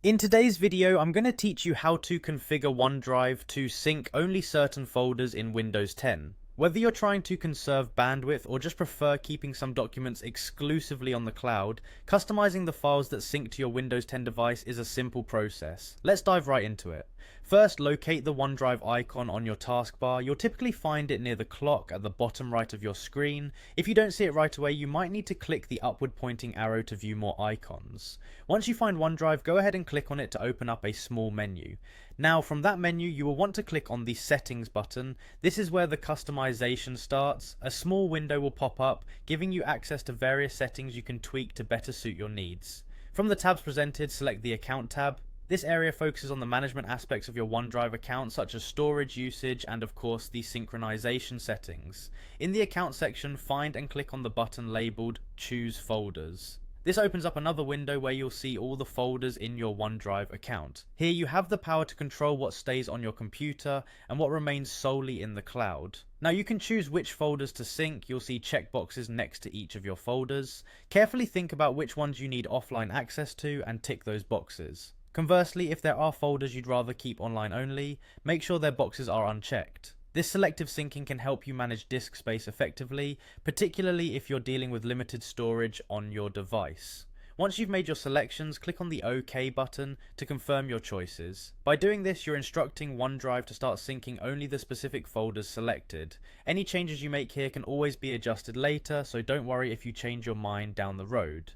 In today's video, I'm going to teach you how to configure OneDrive to sync only certain folders in Windows 10. Whether you're trying to conserve bandwidth or just prefer keeping some documents exclusively on the cloud, customizing the files that sync to your Windows 10 device is a simple process. Let's dive right into it. First, locate the OneDrive icon on your taskbar. You'll typically find it near the clock at the bottom right of your screen. If you don't see it right away, you might need to click the upward pointing arrow to view more icons. Once you find OneDrive, go ahead and click on it to open up a small menu. Now, from that menu, you will want to click on the Settings button. This is where the customization starts. A small window will pop up, giving you access to various settings you can tweak to better suit your needs. From the tabs presented, select the Account tab. This area focuses on the management aspects of your OneDrive account, such as storage usage and of course the synchronization settings. In the account section, find and click on the button labeled Choose Folders. This opens up another window where you'll see all the folders in your OneDrive account. Here you have the power to control what stays on your computer and what remains solely in the cloud. Now you can choose which folders to sync. You'll see checkboxes next to each of your folders. Carefully think about which ones you need offline access to and tick those boxes. Conversely, if there are folders you'd rather keep online only, make sure their boxes are unchecked. This selective syncing can help you manage disk space effectively, particularly if you're dealing with limited storage on your device. Once you've made your selections, click on the OK button to confirm your choices. By doing this, you're instructing OneDrive to start syncing only the specific folders selected. Any changes you make here can always be adjusted later, so don't worry if you change your mind down the road.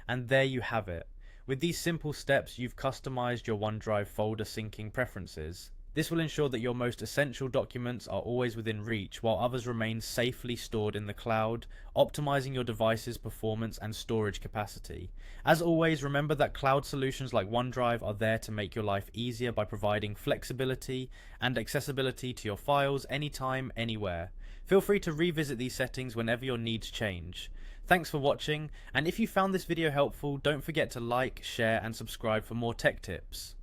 And there you have it. With these simple steps, you've customized your OneDrive folder syncing preferences. This will ensure that your most essential documents are always within reach, while others remain safely stored in the cloud, optimizing your device's performance and storage capacity. As always, remember that cloud solutions like OneDrive are there to make your life easier by providing flexibility and accessibility to your files anytime, anywhere. Feel free to revisit these settings whenever your needs change. Thanks for watching, and if you found this video helpful, don't forget to like, share and subscribe for more tech tips.